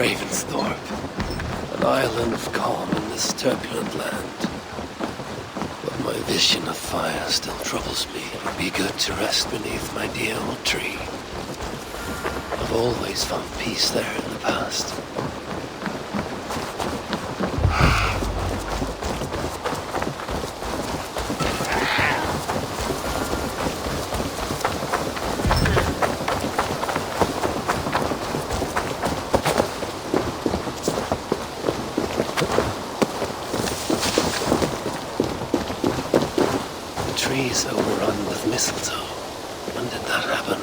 Ravensthorpe, an island of calm in this turbulent land. But my vision of fire still troubles me. It would be good to rest beneath my dear old tree. I've always found peace there in the past. Trees overrun with mistletoe. When did that happen?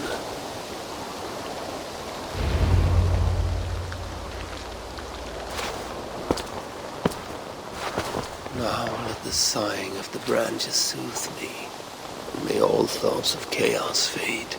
Now let the sighing of the branches soothe me, and may all thoughts of chaos fade.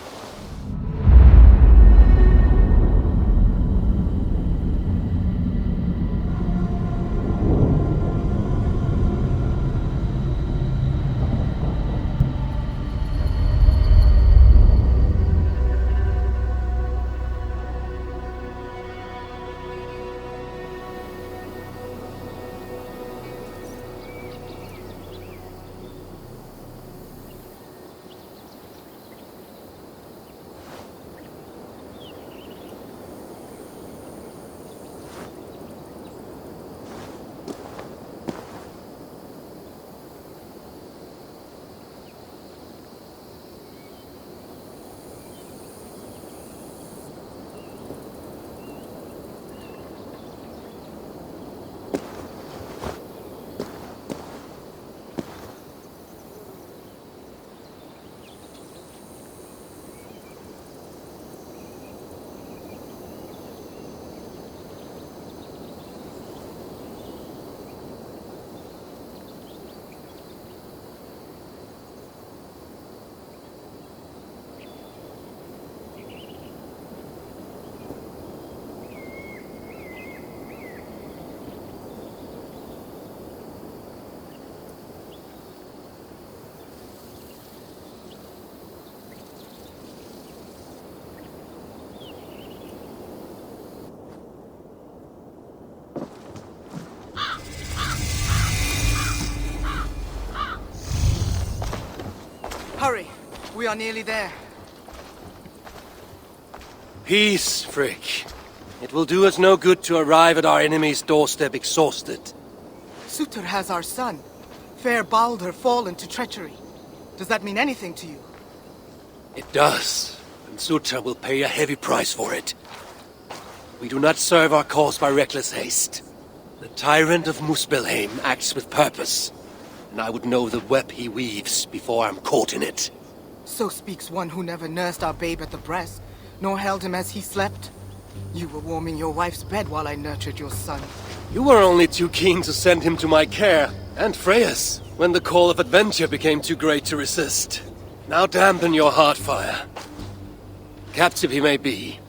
Hurry! We are nearly there. Peace, Frick. It will do us no good to arrive at our enemy's doorstep exhausted. Sutor has our son. Fair Balder fallen to treachery. Does that mean anything to you? It does, and Sutor will pay a heavy price for it. We do not serve our cause by reckless haste. The tyrant of Muspelheim acts with purpose, and I would know the web he weaves before I'm caught in it. So speaks one who never nursed our babe at the breast, nor held him as he slept. You were warming your wife's bed while I nurtured your son. You were only too keen to send him to my care, and Freya's, when the call of adventure became too great to resist. Now dampen your heart fire. Captive he may be,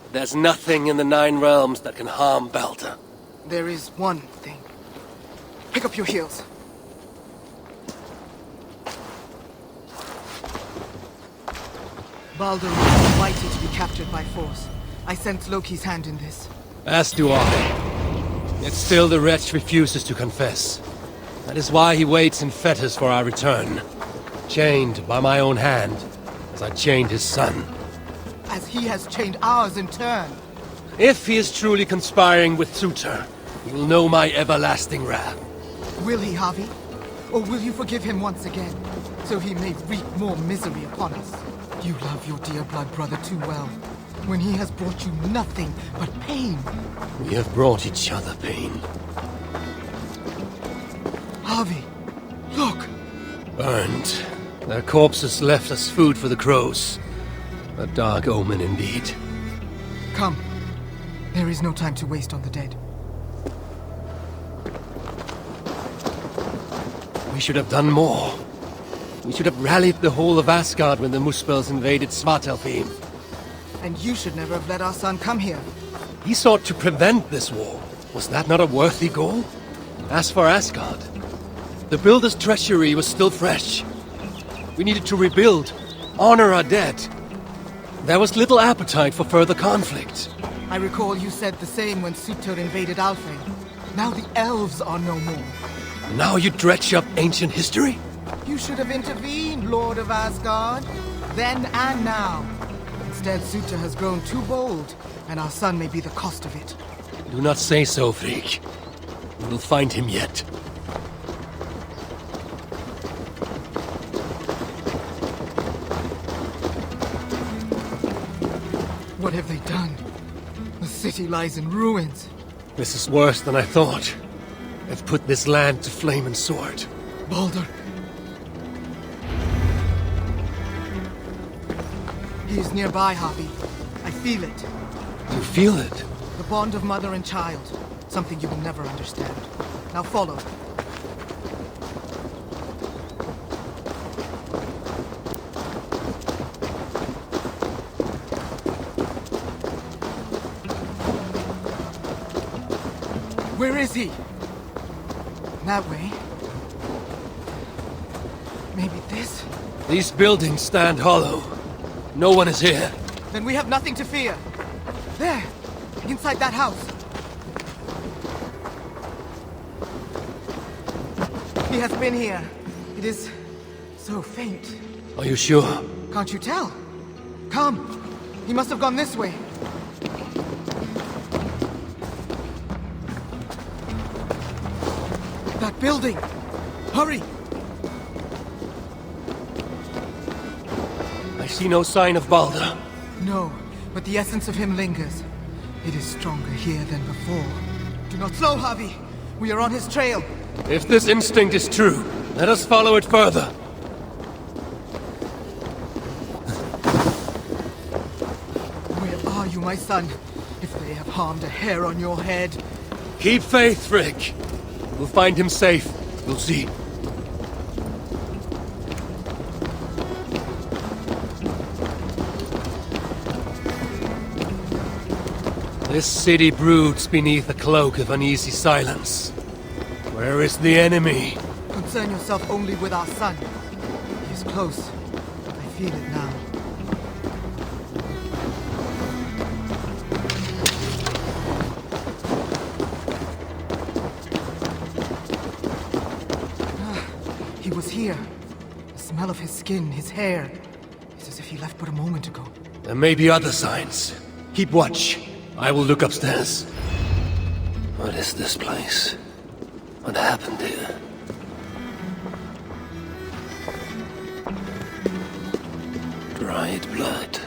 but there's nothing in the Nine Realms that can harm Balder. There is one thing. Pick up your heels. Balder was invited to be captured by force. I sense Loki's hand in this. As do I. Yet still the wretch refuses to confess. That is why he waits in fetters for our return. Chained by my own hand, as I chained his son. As he has chained ours in turn. If he is truly conspiring with Sutor, he will know my everlasting wrath. Will he, Harvey? Or will you forgive him once again, so he may wreak more misery upon us? You love your dear blood brother too well, when he has brought you nothing but pain. We have brought each other pain. Harvey, look! Burned. Their corpses left as food for the crows. A dark omen indeed. Come. There is no time to waste on the dead. We should have done more. We should have rallied the whole of Asgard when the Muspels invaded Svartalfheim. And you should never have let our son come here. He sought to prevent this war. Was that not a worthy goal? As for Asgard, the Builder's treachery was still fresh. We needed to rebuild, honor our dead. There was little appetite for further conflict. I recall you said the same when Sutter invaded Alfheim. Now the elves are no more. Now you dredge up ancient history? You should have intervened, Lord of Asgard. Then and now. Instead, Sutter has grown too bold, and our son may be the cost of it. Do not say so, Frigg. We will find him yet. What have they done? The city lies in ruins. This is worse than I thought. They've put this land to flame and sword. Baldur. He is nearby, Harvey. I feel it. You feel it? The bond of mother and child. Something you will never understand. Now follow. Where is he? That way. Maybe this? These buildings stand hollow. No one is here. Then we have nothing to fear. There! Inside that house. He has been here. It is so faint. Are you sure? Can't you tell? Come. He must have gone this way. That building! Hurry! I see no sign of Baldur. No, but the essence of him lingers. It is stronger here than before. Do not slow, Harvey! We are on his trail. If this instinct is true, let us follow it further. Where are you, my son? If they have harmed a hair on your head. Keep faith, Frigg. We'll find him safe. We'll see. This city broods beneath a cloak of uneasy silence. Where is the enemy? Concern yourself only with our son. He is close. I feel it now. He was here. The smell of his skin, his hair. It's as if he left but a moment ago. There may be other signs. Keep watch. I will look upstairs. What is this place? What happened here? Dried blood.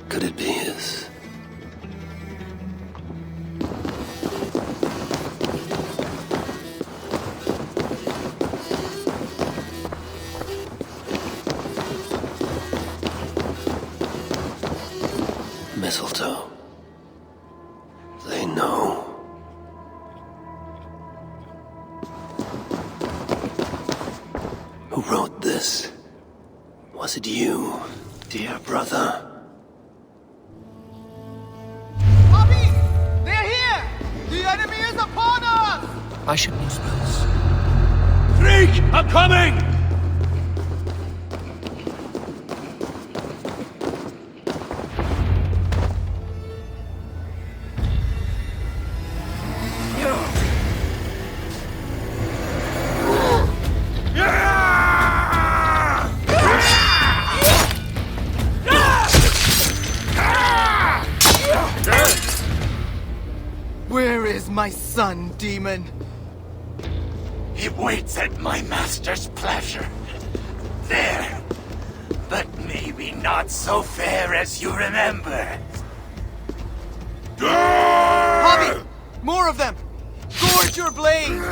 Could it be his? Mistletoe. They know. Who wrote this? Was it you, dear brother? Bobby! They're here! The enemy is upon us! I should know spells. Freak! I'm coming! Where is my son, demon? He waits at my master's pleasure. There. But maybe not so fair as you remember. Bobby! More of them! Gorge your blade!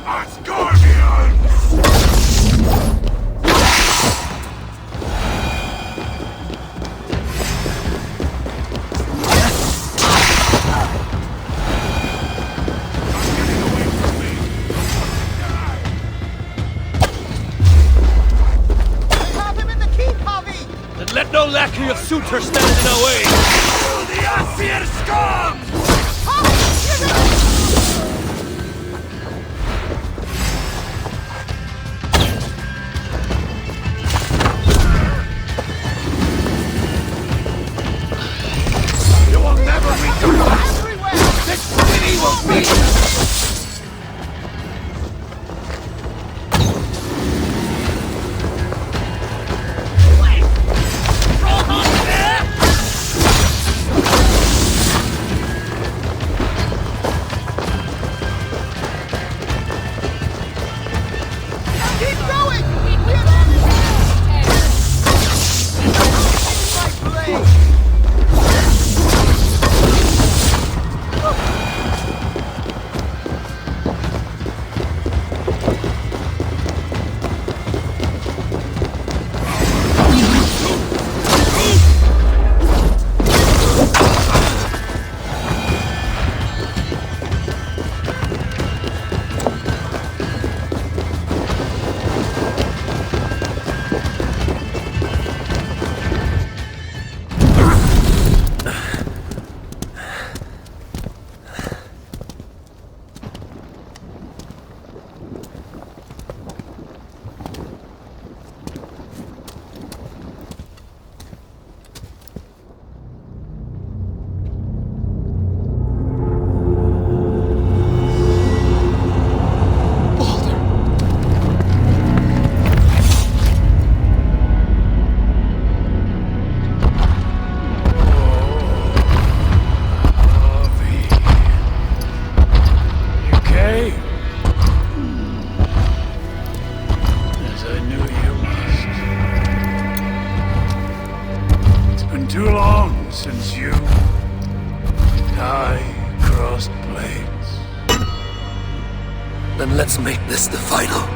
Asgardians! Have him in the keep, Bobby! Then let no lackey of Sutter stand in our way! The Asir scum! Pity won't be enough. Too long since you and I crossed blades. Then let's make this the final.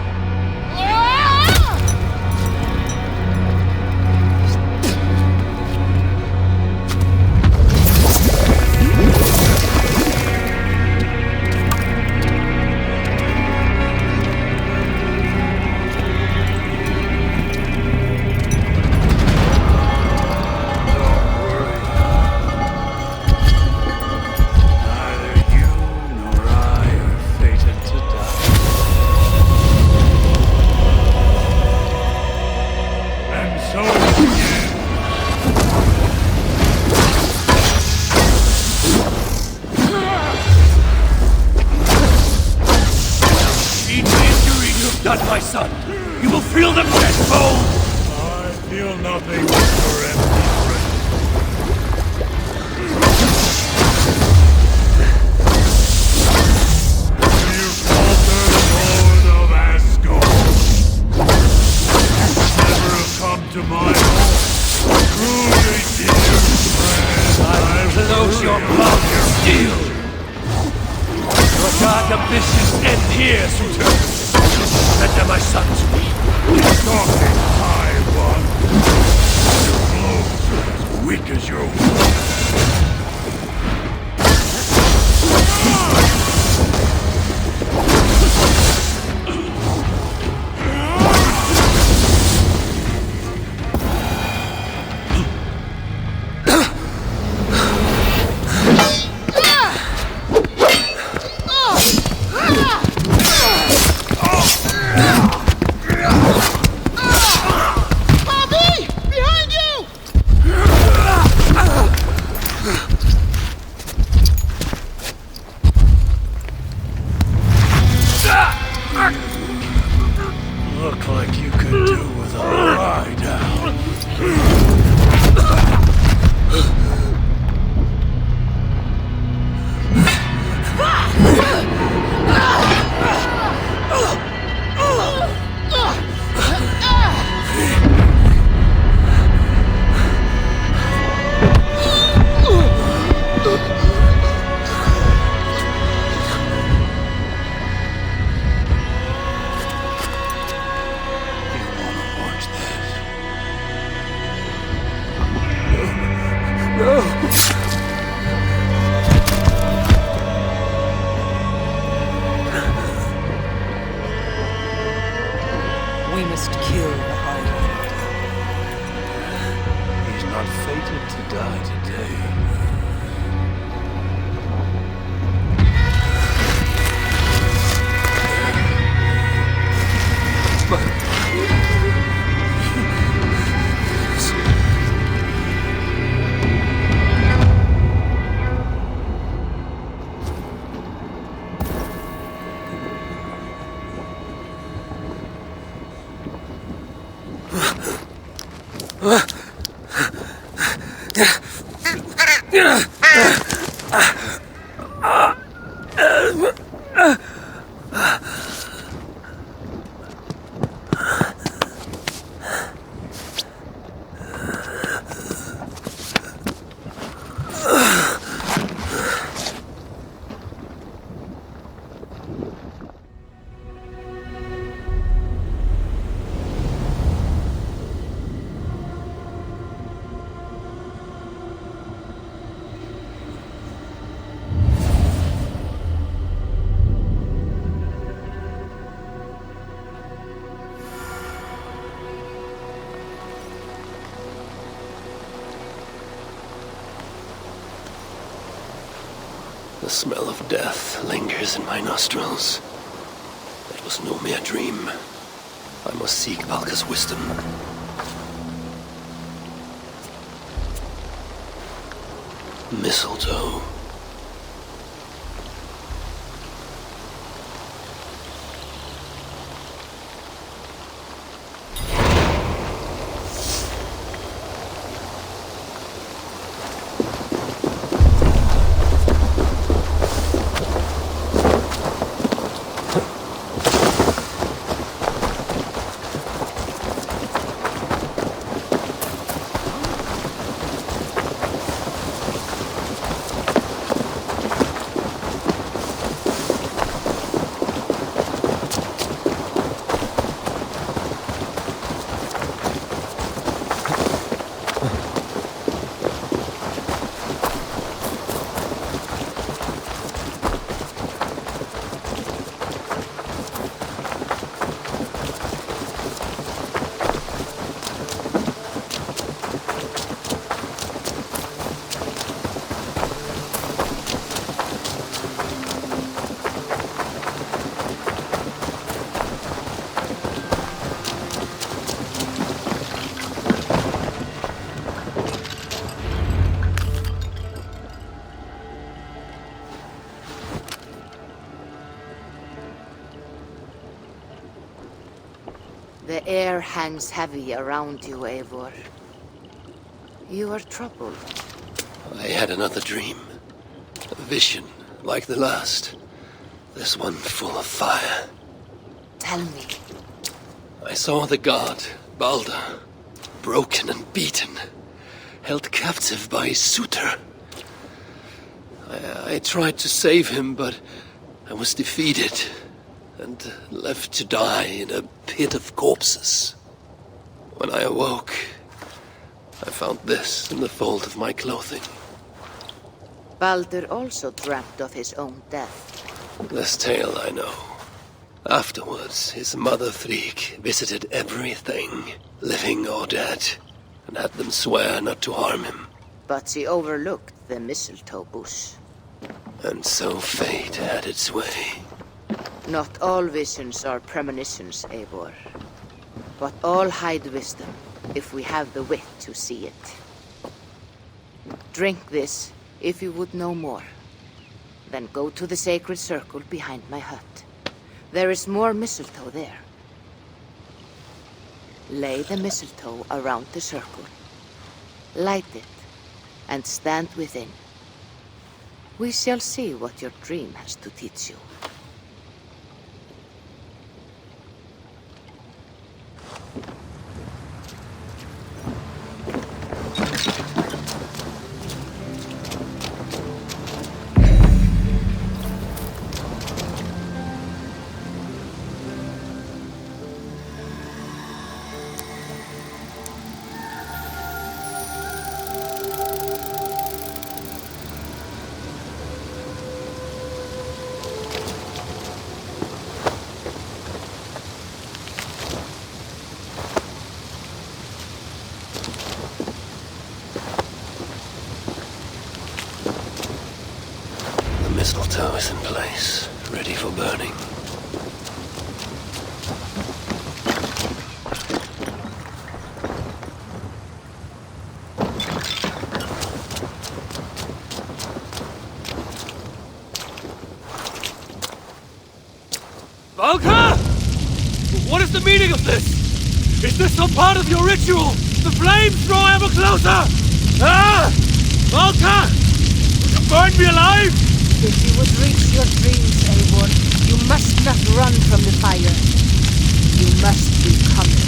Not my son! You will feel the tenfold! I feel nothing but your empty threat. You falter, Lord of Asgard. You never have come to my home. Truly, dear friend, I close your mouth, steel! Your dark ambitions end here, suitor! Render my son to me. Talking high one. Your blows are as weak as your look like you could do with a lie down. We must kill the Highlander. He's not fated to die today. The smell of death lingers in my nostrils. It was no mere dream. I must seek Valka's wisdom. Mistletoe. The air hangs heavy around you, Eivor. You are troubled. I had another dream. A vision, like the last. This one full of fire. Tell me. I saw the god, Balder, broken and beaten, held captive by his suitor. I tried to save him, but I was defeated and left to die in a pit of corpses. When I awoke, I found this in the fold of my clothing. Balder also dreamt of his own death. This tale I know. Afterwards, his mother Frigg visited everything, living or dead, and had them swear not to harm him. But she overlooked the mistletoe bush. And so fate had its way. Not all visions are premonitions, Eivor. But all hide wisdom, if we have the wit to see it. Drink this, if you would know more. Then go to the sacred circle behind my hut. There is more mistletoe there. Lay the mistletoe around the circle. Light it, and stand within. We shall see what your dream has to teach you. Mistletoe is in place, ready for burning. Valka! What is the meaning of this? Is this some part of your ritual? The flames draw ever closer! Ah! Malta! You burned me alive! If you would reach your dreams, Eivor, you must not run from the fire. You must become it.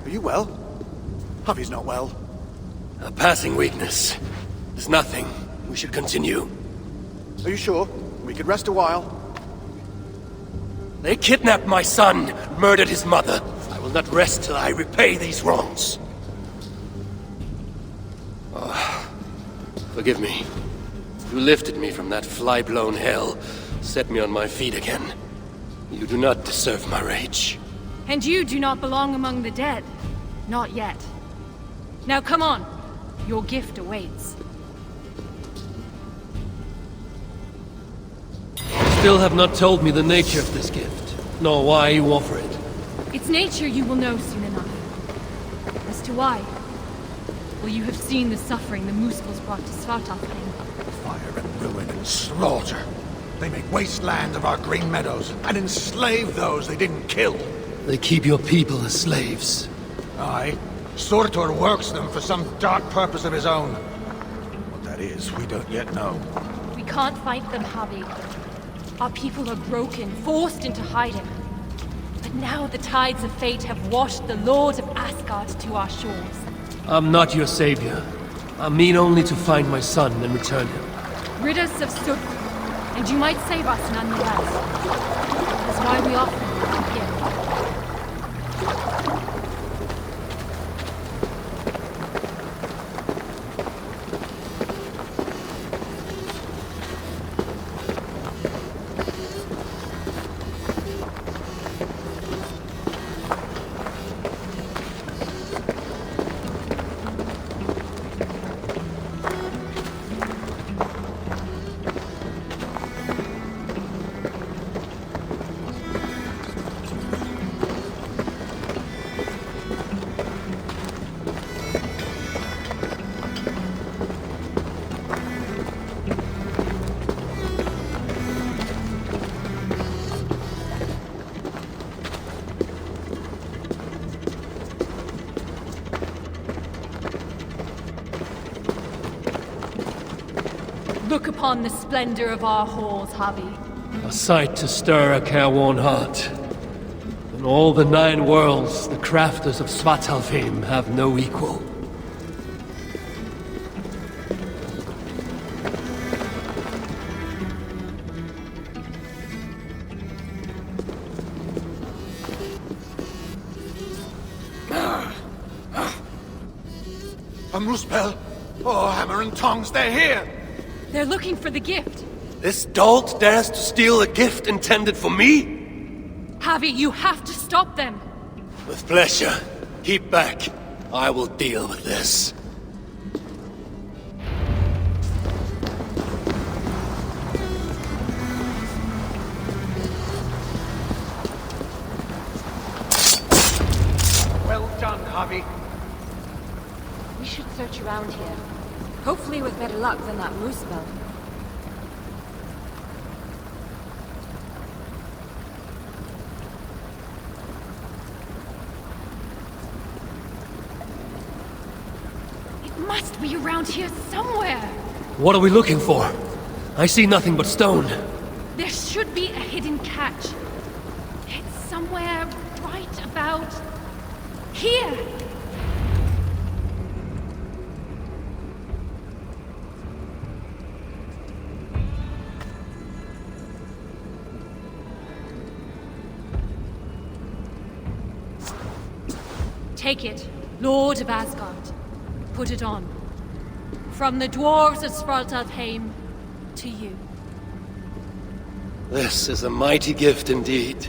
Are you well? Javi's not well. A passing weakness. It's nothing. We should continue. Are you sure? We could rest a while. They kidnapped my son, murdered his mother. I will not rest till I repay these wrongs. Oh, forgive me. You lifted me from that fly-blown hell, set me on my feet again. You do not deserve my rage. And you do not belong among the dead. Not yet. Now come on. Your gift awaits. Still have not told me the nature of this gift, nor why you offer it. Its nature you will know soon enough. As to why, well, you have seen the suffering the Muspels brought to Svartalfheim. Fire and ruin and slaughter. They make wasteland of our green meadows and enslave those they didn't kill. They keep your people as slaves. Aye. Surtur works them for some dark purpose of his own. What that is, we don't yet know. We can't fight them, Javi. Our people are broken, forced into hiding. But now the tides of fate have washed the Lord of Asgard to our shores. I'm not your savior. I mean only to find my son and return him. Rid us of Surtur, and you might save us nonetheless. That's why we offer you a gift. Look upon the splendor of our halls, Javi. A sight to stir a careworn heart. In all the 9 worlds, the crafters of Svartalfheim have no equal. A Muspel? Oh, hammer and tongs, they're here! They're looking for the gift. This dolt dares to steal a gift intended for me? Javi, you have to stop them. With pleasure. Keep back. I will deal with this. Well done, Javi. We should search around here. Hopefully with better luck than that moose spell. It must be around here somewhere. What are we looking for? I see nothing but stone. There should be a hidden catch. It's somewhere right about here. Take it, Lord of Asgard. Put it on. From the dwarves of Svartalfheim to you. This is a mighty gift indeed.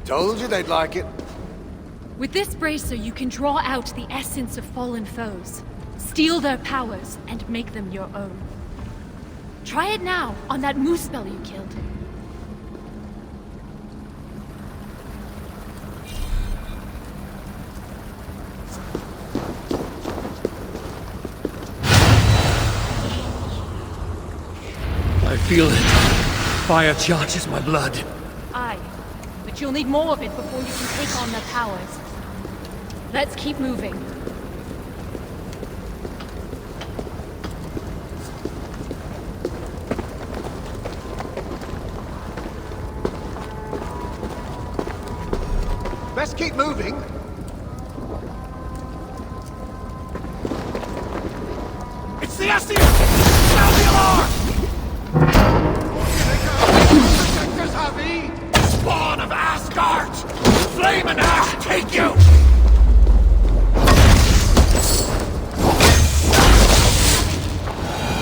Told you they'd like it. With this bracer, you can draw out the essence of fallen foes, steal their powers, and make them your own. Try it now on that moose spell you killed. I feel it. Fire charges my blood. Aye, but you'll need more of it before you can take on their powers. Let's keep moving. Let's keep moving. It's the Asir! Sound the alarm! Protect us, Javi! Spawn of Asgard! Flame and ash take you!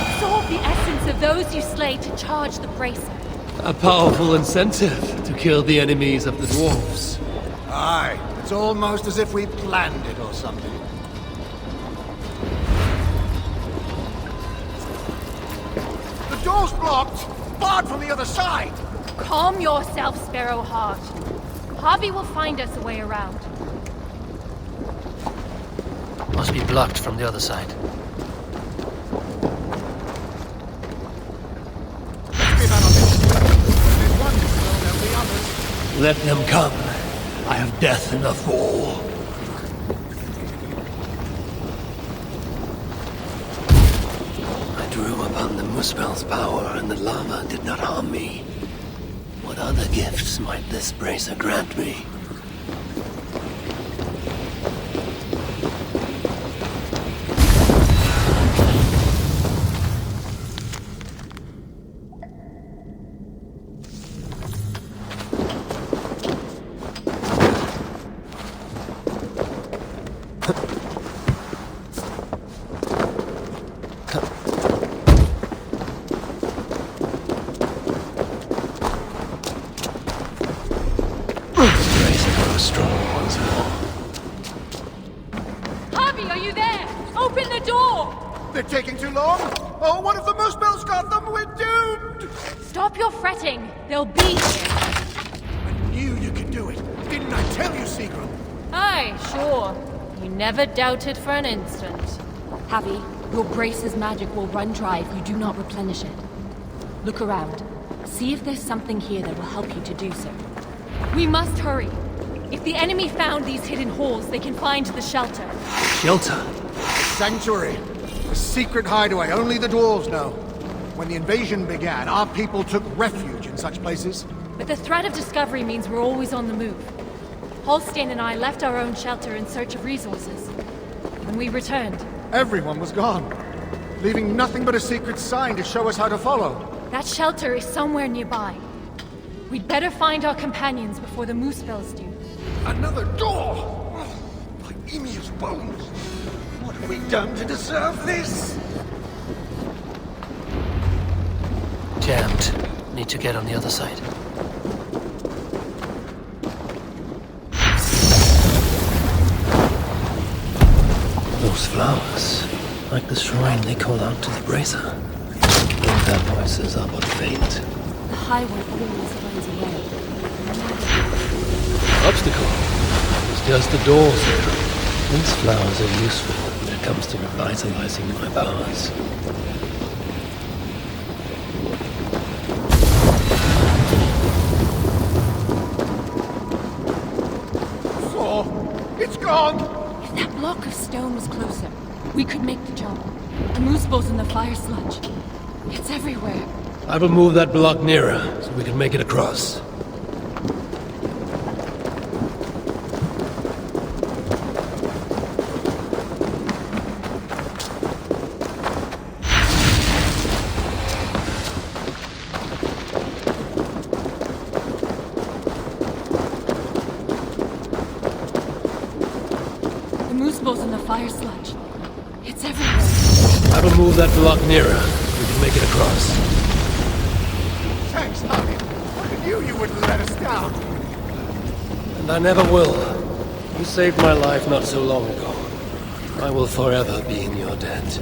Absorb the essence of those you slay to charge the bracer. A powerful incentive to kill the enemies of the dwarves. Aye, it's almost as if we planned it or something. The door's blocked! Barred from the other side! Calm yourself, Sparrowheart. Javi will find us a way around. Must be blocked from the other side. Let's give out on this. There's one so there'll be others. Let them come. I have death enough for all. I drew upon the Muspel's power, and the lava did not harm me. What other gifts might this bracer grant me? Strong once more. Javi, are you there? Open the door! They're taking too long? Oh, what if the Muspel's got them? We're doomed! Stop your fretting. They'll be here. I knew you could do it. Didn't I tell you, Seagram? Aye, sure. You never doubted for an instant. Javi, your brace's magic will run dry if you do not replenish it. Look around. See if there's something here that will help you to do so. We must hurry. If the enemy found these hidden halls, they can find the shelter. Shelter? Sanctuary. A secret hideaway only the dwarves know. When the invasion began, our people took refuge in such places. But the threat of discovery means we're always on the move. Holstein and I left our own shelter in search of resources. When we returned, Everyone was gone, leaving nothing but a secret sign to show us how to follow. that shelter is somewhere nearby. We'd better find our companions before the moose bells do. Another door! Oh, my emu's bones! What have we done to deserve this? Jammed. Need to get on the other side. Those flowers. Like the shrine they call out to the bracer. Think their voices are but faint. The highway always finds a way. Obstacle. It's just the doors here. These flowers are useful when it comes to revitalizing my powers. Oh, it's gone! If that block of stone was closer, we could make the jump. The moose bow's in the fire sludge. It's everywhere. I will move that block nearer so we can make it across. The moose bow's in the fire sludge. It's everywhere. I will move that block nearer so we can make it across. Thanks, Harvey. I knew you wouldn't let us down. And I never will. You saved my life not so long ago. I will forever be in your debt.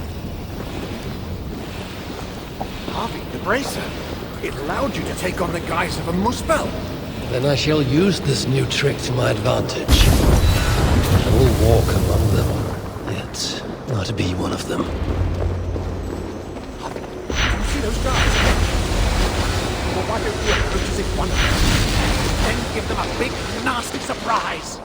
Harvey, the bracer. It allowed you to take on the guise of a muspel. Then I shall use this new trick to my advantage. I will walk among them, yet not be one of them. Harvey, do you see those guys? Well, why don't you approach as if one of them? Then give them a big, nasty surprise.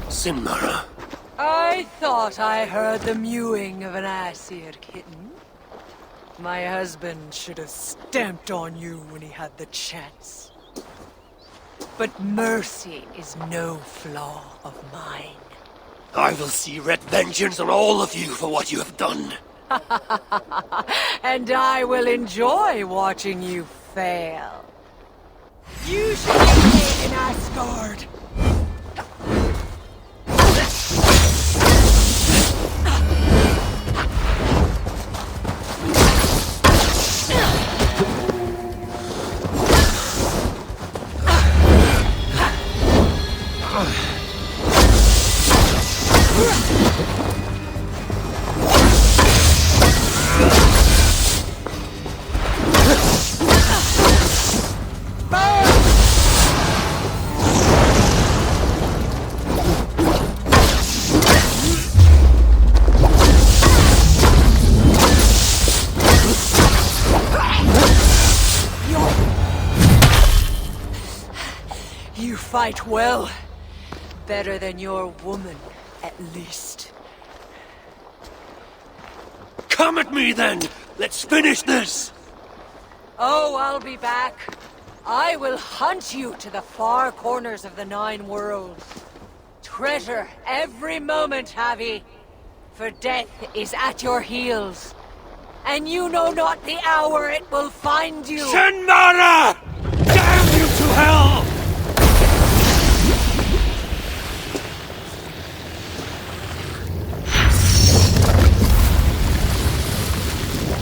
Sinmara. I thought I heard the mewing of an ass-eared kitten. My husband should have stamped on you when he had the chance. But mercy is no flaw of mine. I will see red vengeance on all of you for what you have done. And I will enjoy watching you fail. You should have taken Asgard. You fight well. Better than your woman, at least. Come at me then! Let's finish this! Oh, I'll be back. I will hunt you to the far corners of the 9 worlds. Treasure every moment, Javi. For death is at your heels. And you know not the hour it will find you. Sinmara! Damn you to hell!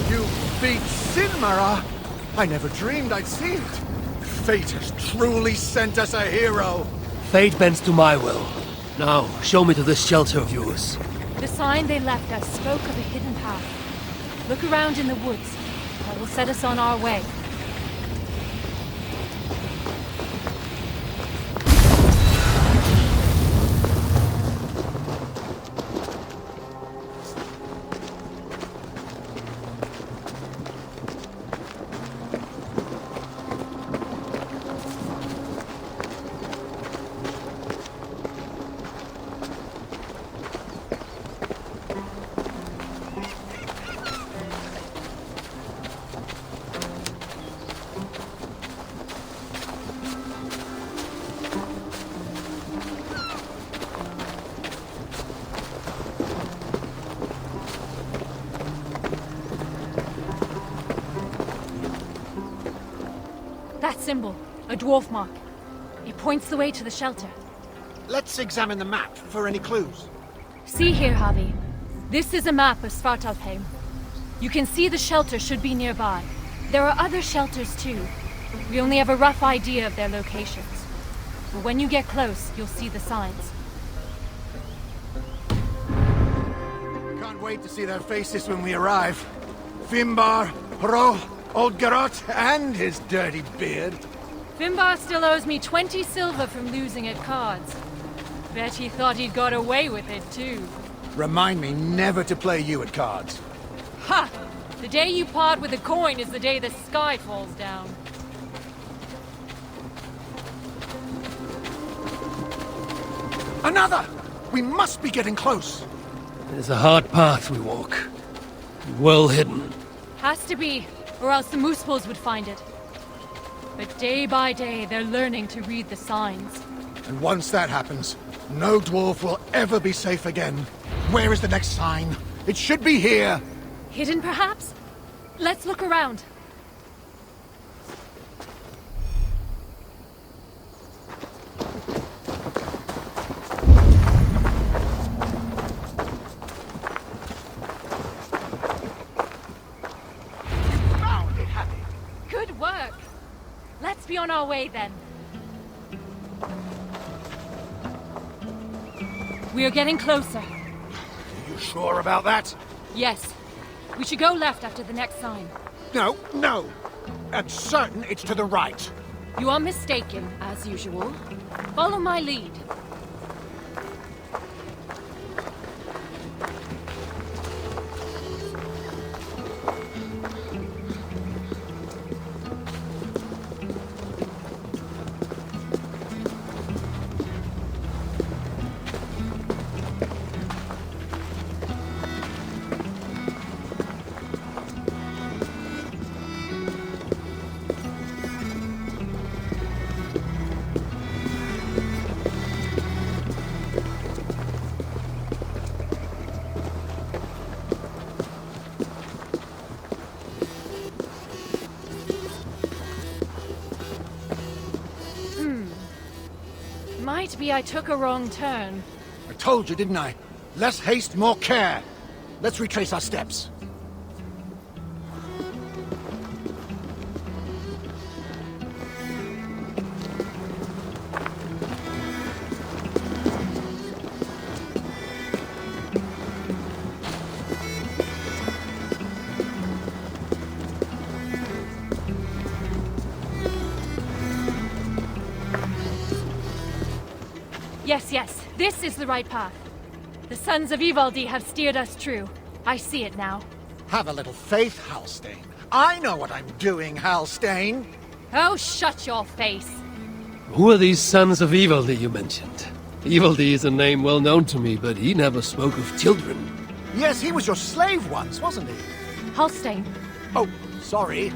You beat Sinmara? I never dreamed I'd see it. Fate has truly sent us a hero. Fate bends to my will. Now, show me to this shelter of yours. The sign they left us spoke of a hidden path. Look around in the woods. That will set us on our way. That symbol, a dwarf mark. It points the way to the shelter. Let's examine the map for any clues. See here, Javi. This is a map of Svartalfheim. You can see the shelter should be nearby. There are other shelters too. We only have a rough idea of their locations. But when you get close, you'll see the signs. Can't wait to see their faces when we arrive. Finbar, Hro, Old Garot, and his dirty beard. Finbar still owes me 20 silver from losing at cards. Bet he thought he'd got away with it too. Remind me never to play you at cards. Ha! The day you part with a coin is the day the sky falls down. Another! We must be getting close. It's a hard path we walk. Well hidden. Has to be, or else the Moosepools would find it. But day by day, they're learning to read the signs. And once that happens, no dwarf will ever be safe again. Where is the next sign? It should be here. Hidden, perhaps? Let's look around. Found it, Happy. Good work. Let's be on our way then. We are getting closer. Are you sure about that? Yes. We should go left after the next sign. No, no. I'm certain it's to the right. You are mistaken, as usual. Follow my lead. Might be I took a wrong turn. I told you, didn't I? Less haste, more care. Let's retrace our steps. Yes, this is the right path. The sons of Ivaldi have steered us true. I see it now. Have a little faith, Halstein. I know what I'm doing, Halstein. Oh, shut your face. Who are these sons of Ivaldi you mentioned? Ivaldi is a name well known to me, but he never spoke of children. Yes, he was your slave once, wasn't he? Halstein. Oh, sorry.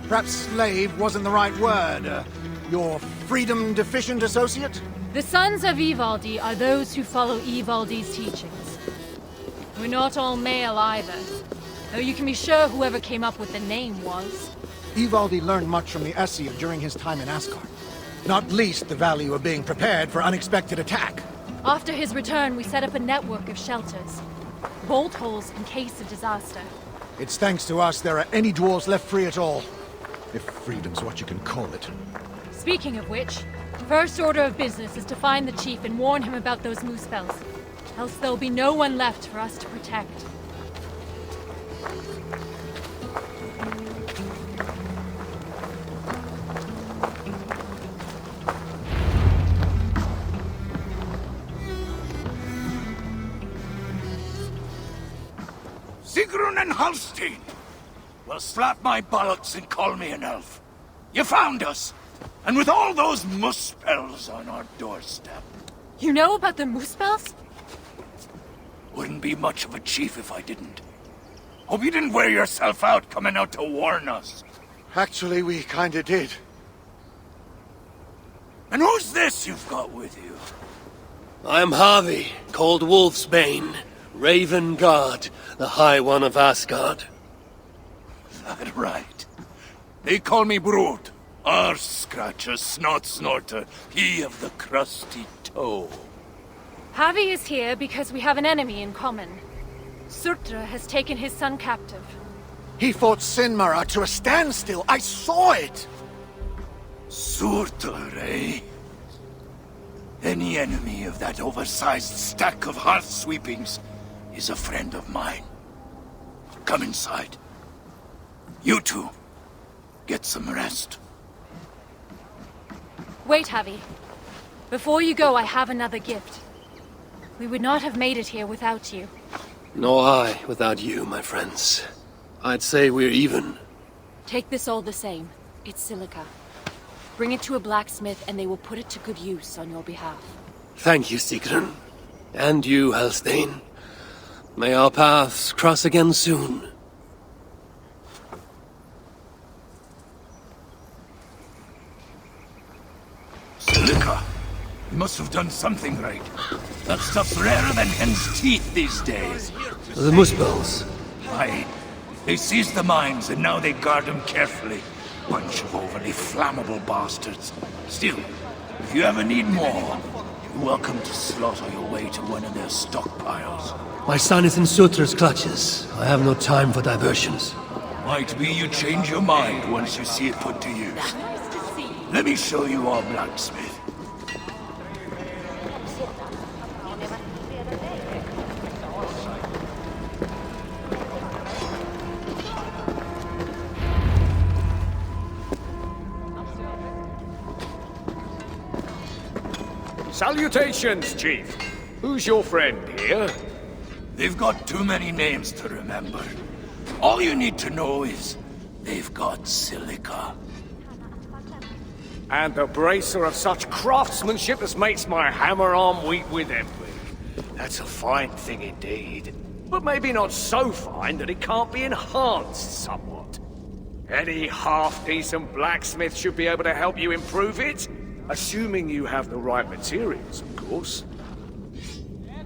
Perhaps slave wasn't the right word. Your freedom-deficient associate? The sons of Ivaldi are those who follow Ivaldi's teachings. We're not all male either, though you can be sure whoever came up with the name was. Ivaldi learned much from the Aesir during his time in Asgard. Not least the value of being prepared for unexpected attack. After his return, we set up a network of shelters. Bolt holes in case of disaster. It's thanks to us there are any dwarves left free at all. If freedom's what you can call it. Speaking of which, first order of business is to find the chief and warn him about those moose spells. Else there'll be no one left for us to protect. Sigrun and Halstein! Well, slap my bollocks and call me an elf. You found us! And with all those muspels on our doorstep. You know about the Muspels? Wouldn't be much of a chief if I didn't. Hope you didn't wear yourself out coming out to warn us. Actually, we kinda did. And who's this you've got with you? I am Harvey, called Wolfsbane, Raven Guard, the High One of Asgard. That right. They call me Brood. Arse Scratcher, Snot Snorter, he of the crusty toe. Harvey is here because we have an enemy in common. Surtra has taken his son captive. He fought Sinmara to a standstill. I saw it! Surtur, eh? Any enemy of that oversized stack of hearth sweepings is a friend of mine. Come inside. You two, get some rest. Wait, Harvey. Before you go, I have another gift. We would not have made it here without you. Nor I without you, my friends. I'd say we're even. Take this all the same. It's silica. Bring it to a blacksmith and they will put it to good use on your behalf. Thank you, Sigrun. And you, Halstein. May our paths cross again soon. Silica. You must have done something right. That stuff's rarer than hen's teeth these days. The Muspels. Aye. They seized the mines and now they guard them carefully. Bunch of overly flammable bastards. Still, if you ever need more, you're welcome to slaughter your way to one of their stockpiles. My son is in Sutra's clutches. I have no time for diversions. Might be you change your mind once you see it put to use. Let me show you our blacksmith. Salutations, Chief. Who's your friend here? They've got too many names to remember. All you need to know is they've got silica. And the bracer of such craftsmanship as makes my hammer arm weak with envy. That's a fine thing indeed. But maybe not so fine that it can't be enhanced somewhat. Any half-decent blacksmith should be able to help you improve it. Assuming you have the right materials, of course.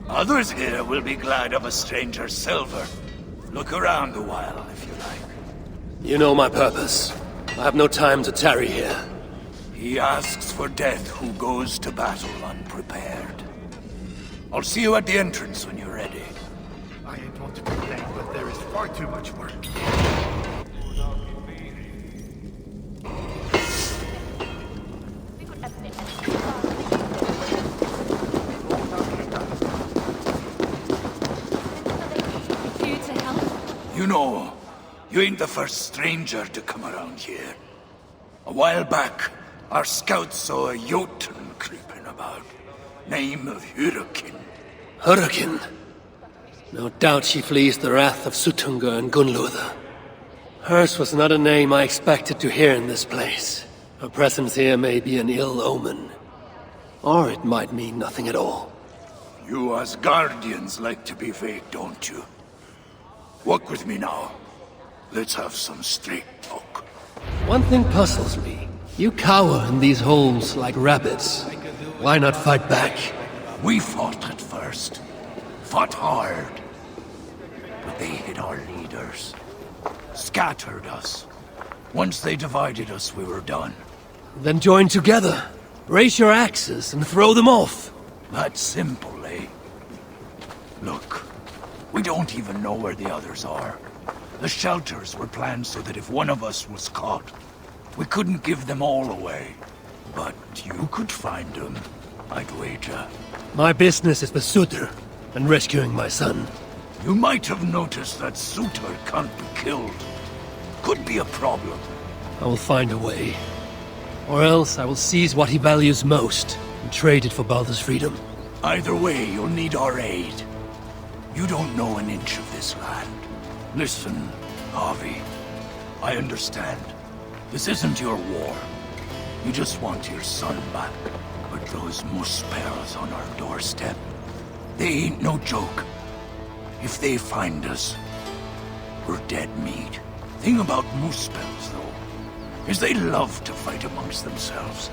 Others here will be glad of a stranger's silver. Look around a while, if you like. You know my purpose. I have no time to tarry here. He asks for death who goes to battle unprepared. I'll see you at the entrance when you're ready. I ain't want to be late, but there is far too much work. You know, you ain't the first stranger to come around here. A while back, our scouts saw a Jotun creeping about. Name of Hurricane. Hurricane? No doubt she flees the wrath of Sutunga and Gunluther. Hers was not a name I expected to hear in this place. Her presence here may be an ill omen. Or it might mean nothing at all. You Asgardians like to be vague, don't you? Walk with me now. Let's have some straight talk. One thing puzzles me. You cower in these holes like rabbits. Why not fight back? We fought at first. Fought hard. But they hit our leaders. Scattered us. Once they divided us, we were done. Then join together. Raise your axes and throw them off. That simple, eh? Look, we don't even know where the others are. The shelters were planned so that if one of us was caught, we couldn't give them all away. But you could find them, I'd wager. My business is with Sutur and rescuing my son. You might have noticed that Sutur can't be killed. Could be a problem. I will find a way. Or else I will seize what he values most and trade it for Baldur's freedom. Either way, you'll need our aid. You don't know an inch of this land. Listen, Harvey. I understand. This isn't your war. You just want your son back. But those Muspels on our doorstep, they ain't no joke. If they find us, we're dead meat. Thing about Muspels, though, is they love to fight amongst themselves.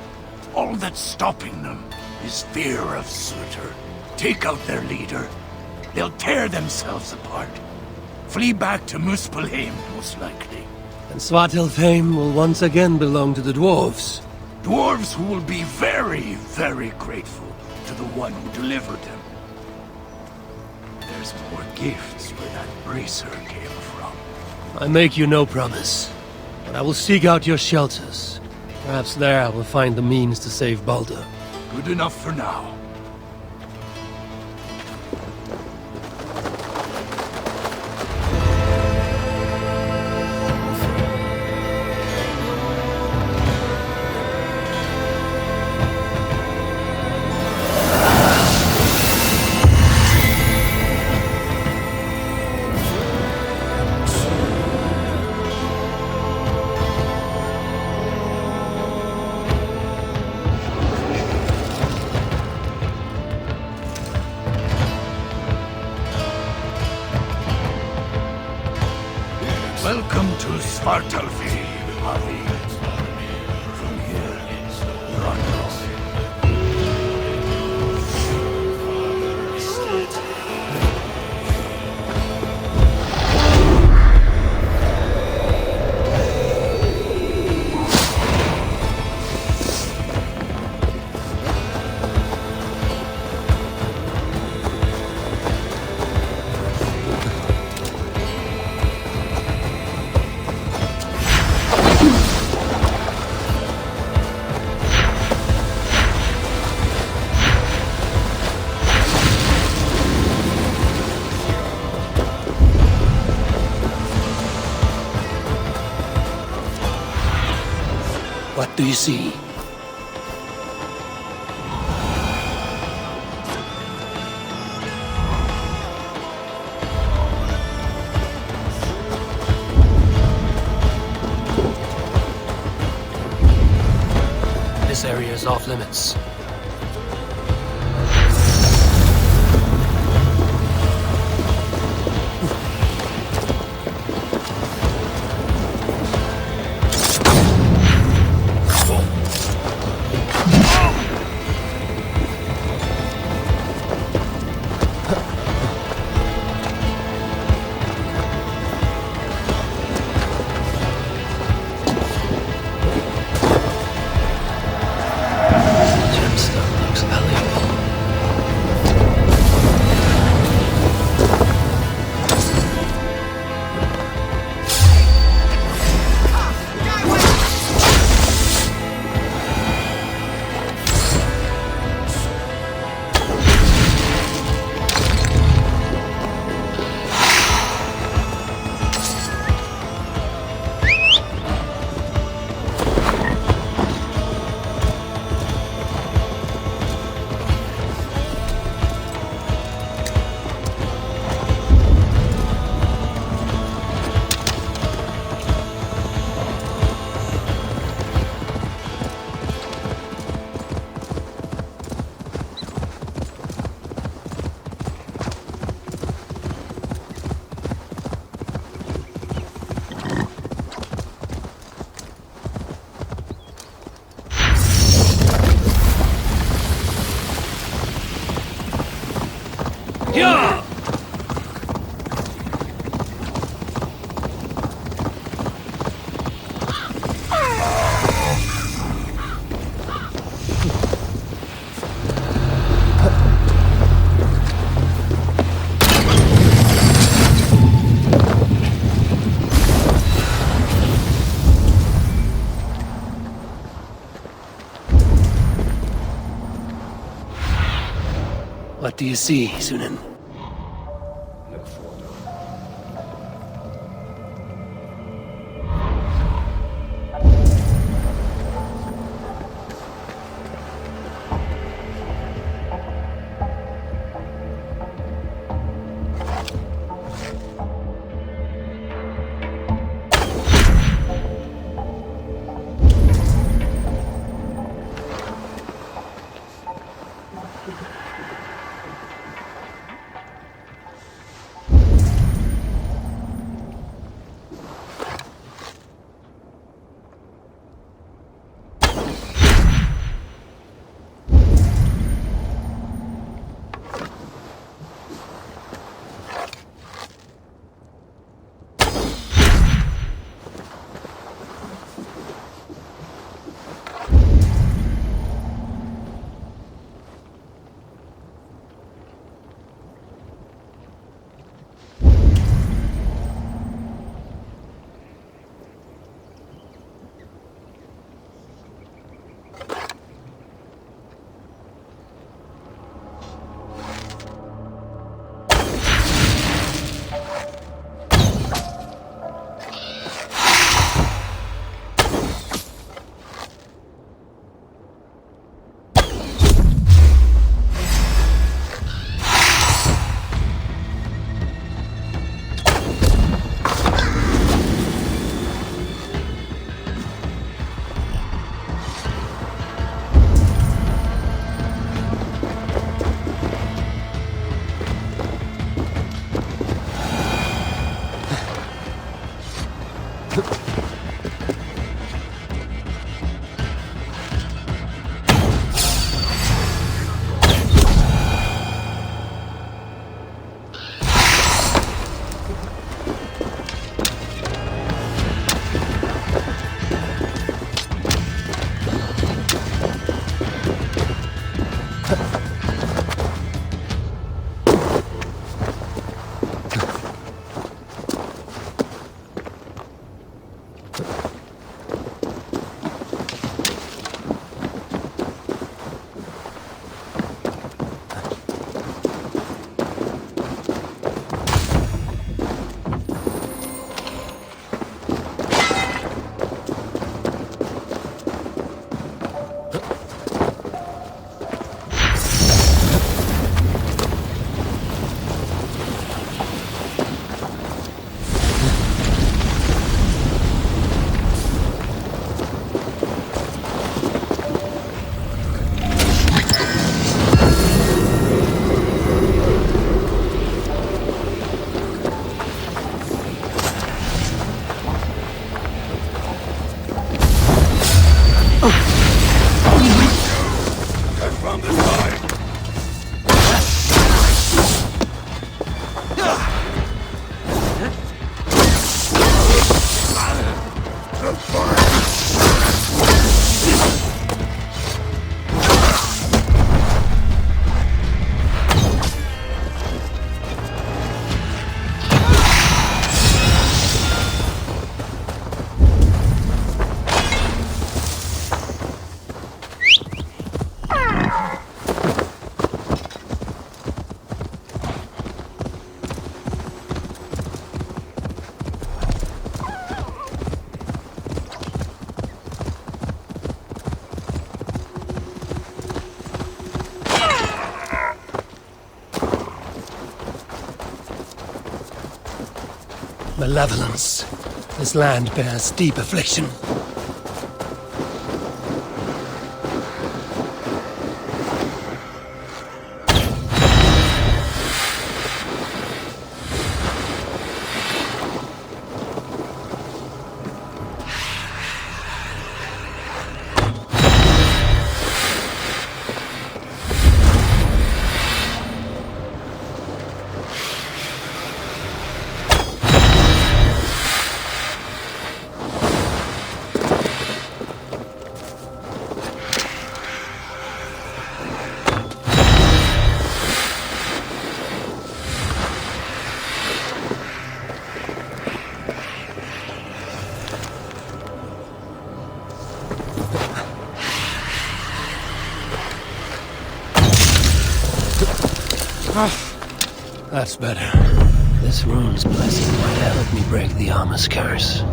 All that's stopping them is fear of Suitor. Take out their leader, they'll tear themselves apart. Flee back to Muspelheim, most likely. And Svartalfheim will once again belong to the dwarves. Dwarves who will be very, very grateful to the one who delivered them. There's more gifts where that bracer came from. I make you no promise, but I will seek out your shelters. Perhaps there I will find the means to save Baldur. Good enough for now. Welcome to Svartalfheim, Harvey. From here, you're on your own. What do you see? This area is off limits. Yeah! What do you see, Sunan? malevolence. This land bears deep affliction. That's better. This rune's blessing might help me break the armor's curse.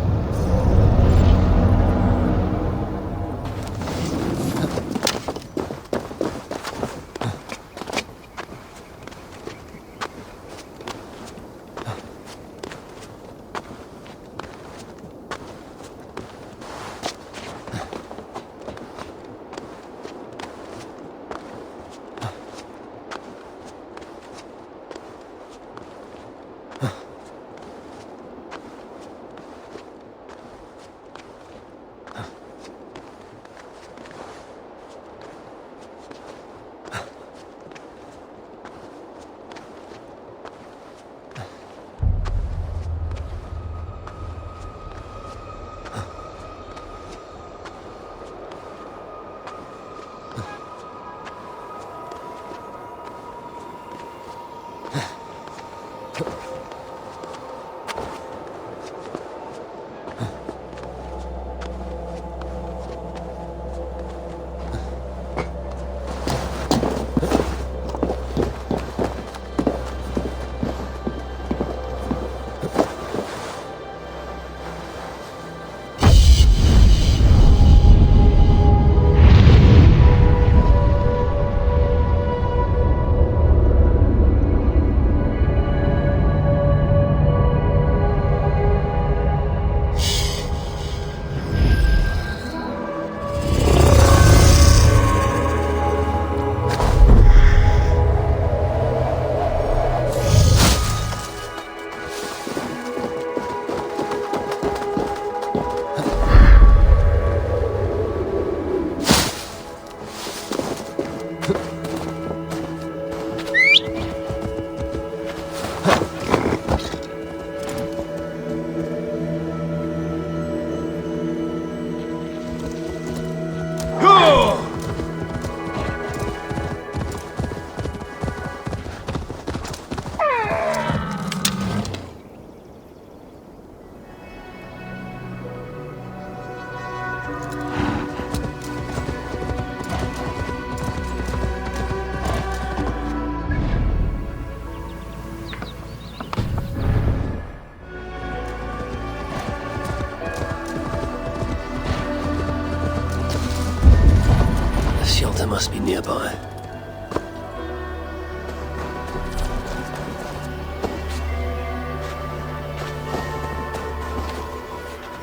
Must be nearby.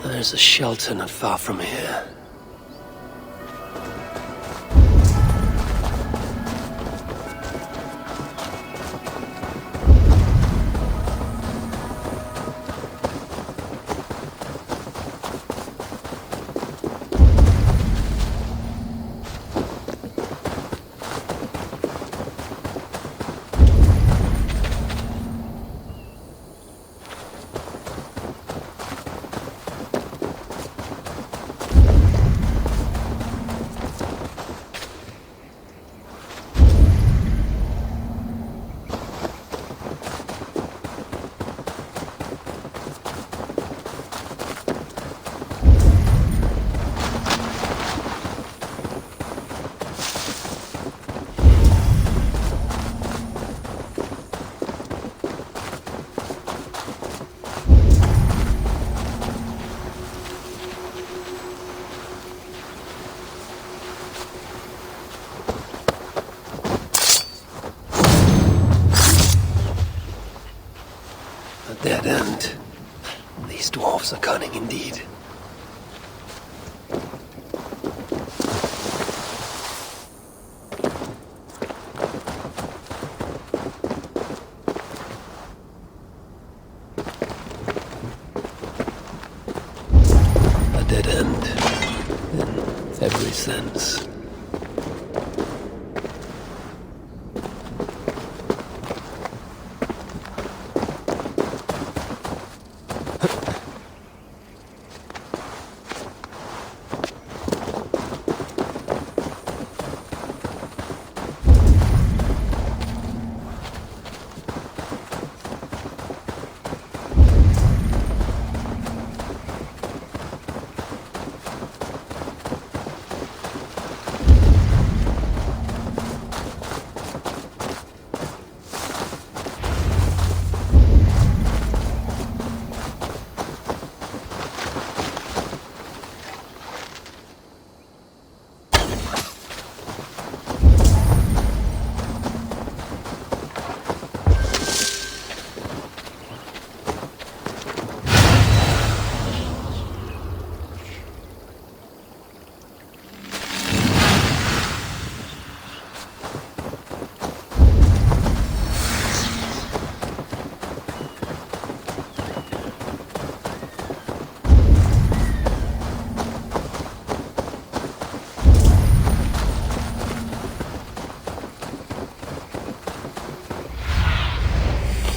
There's a shelter not far from here. Dead end. These dwarves are cunning indeed. A dead end, in every sense.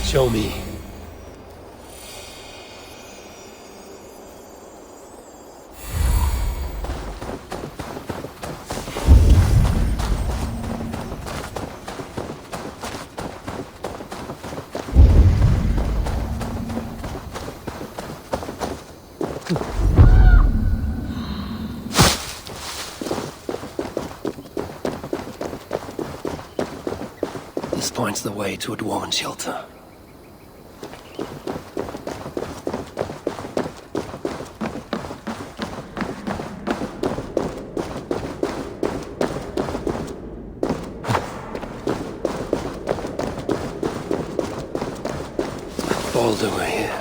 Show me. This points the way to a dwarven shelter. Baldur were here,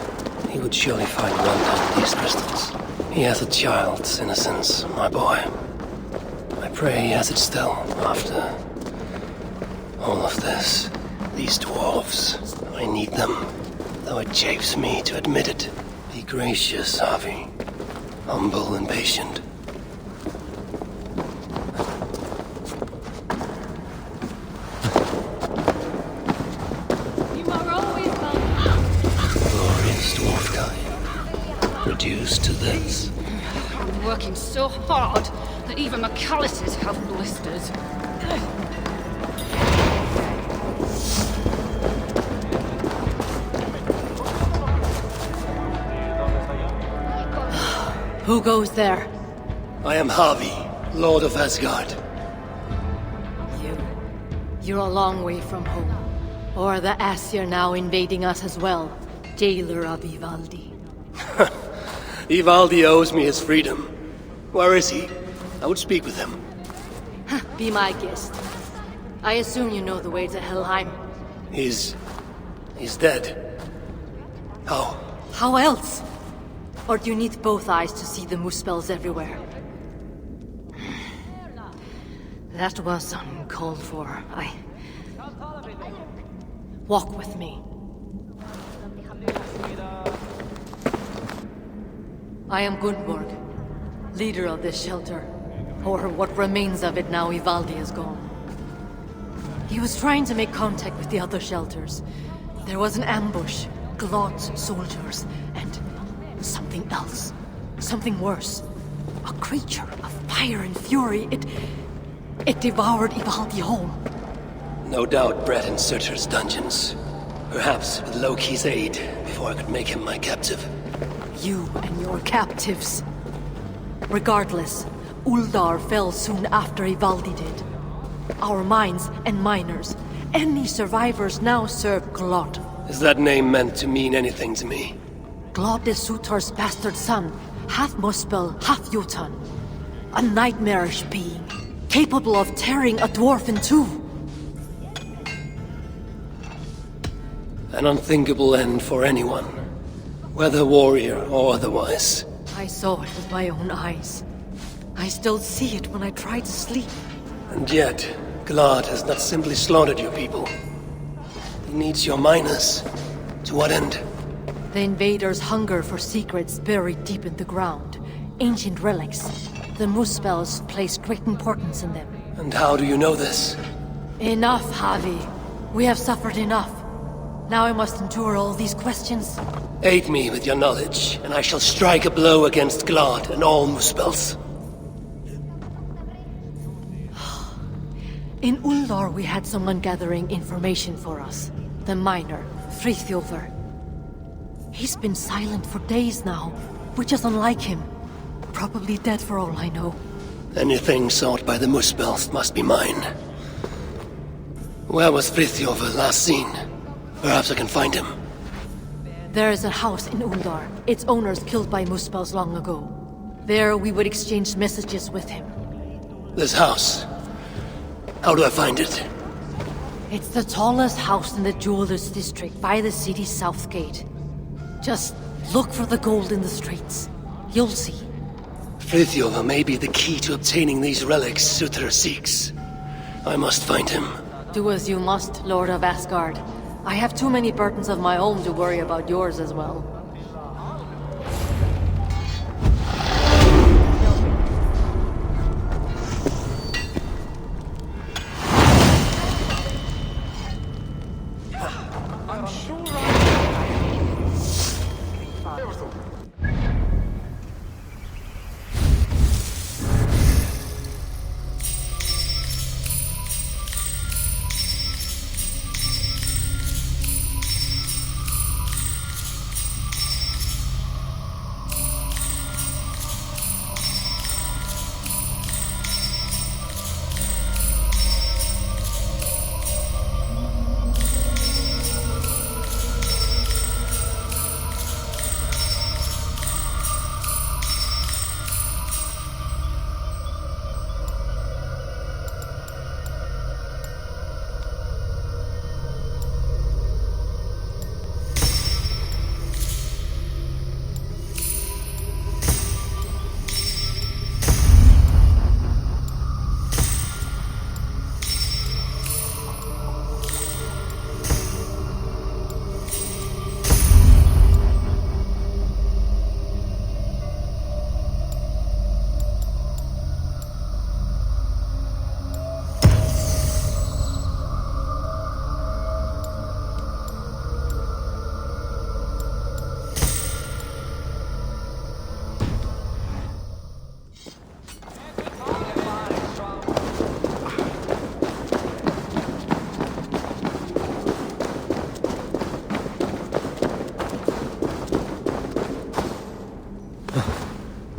he would surely find wonder in these crystals. He has a child's innocence, my boy. I pray he has it still, after all of this. These dwarves, I need them, though it chafes me to admit it. Be gracious, Harvey. Humble and patient. Reduced to this. I'm working so hard that even my calluses have blisters. Who goes there? I am Harvey, Lord of Asgard. You're a long way from home. Or the Aesir now invading us as well. Jailer of Ivaldi. Ivaldi owes me his freedom. Where is he? I would speak with him. Be my guest. I assume you know the way to Helheim. He's dead. How? How else? Or do you need both eyes to see the muspels everywhere? That was uncalled for. Walk with me. I am Gunborg, leader of this shelter. Or what remains of it now Ivaldi is gone. He was trying to make contact with the other shelters. There was an ambush, Glot's soldiers, and something else. Something worse. A creature of fire and fury. It devoured Ivaldi whole. No doubt bred in Surtur's dungeons. Perhaps with Loki's aid, before I could make him my captive. You and your captives. Regardless, Uldar fell soon after Ivaldi did. Our mines and miners, any survivors now serve Glot. Is that name meant to mean anything to me? Glot is Surtur's bastard son, half Muspel, half Jotun. A nightmarish being, capable of tearing a dwarf in two. An unthinkable end for anyone. Whether warrior or otherwise. I saw it with my own eyes. I still see it when I try to sleep. And yet, Glad has not simply slaughtered your people. He needs your miners. To what end? The invaders hunger for secrets buried deep in the ground. Ancient relics. The Muspels place great importance in them. And how do you know this? Enough, Javi. We have suffered enough. Now I must endure all these questions. Aid me with your knowledge, and I shall strike a blow against Glad and all Muspels. In Uldar, we had someone gathering information for us. The miner, Frithjofer. He's been silent for days now, which is unlike him. Probably dead for all I know. Anything sought by the Muspels must be mine. Where was Frithjofer last seen? Perhaps I can find him. There is a house in Uldar. Its owners killed by Muspels long ago. There we would exchange messages with him. This house. How do I find it? It's the tallest house in the Jewelers District by the city's south gate. Just look for the gold in the streets. You'll see. Frithjofer may be the key to obtaining these relics Sutra seeks. I must find him. Do as you must, Lord of Asgard. I have too many burdens of my own to worry about yours as well. I'm sure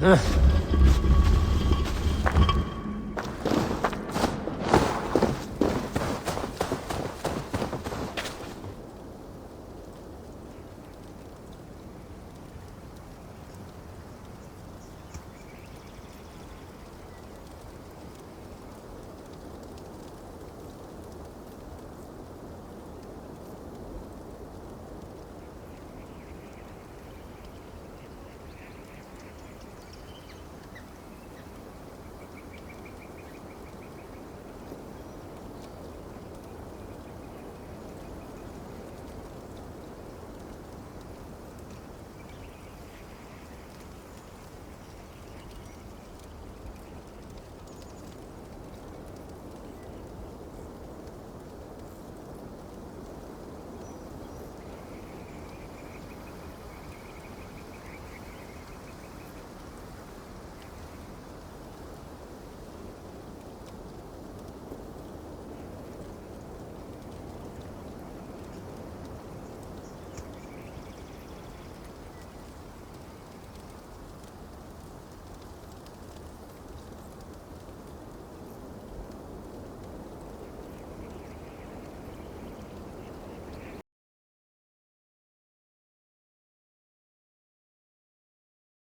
Huh.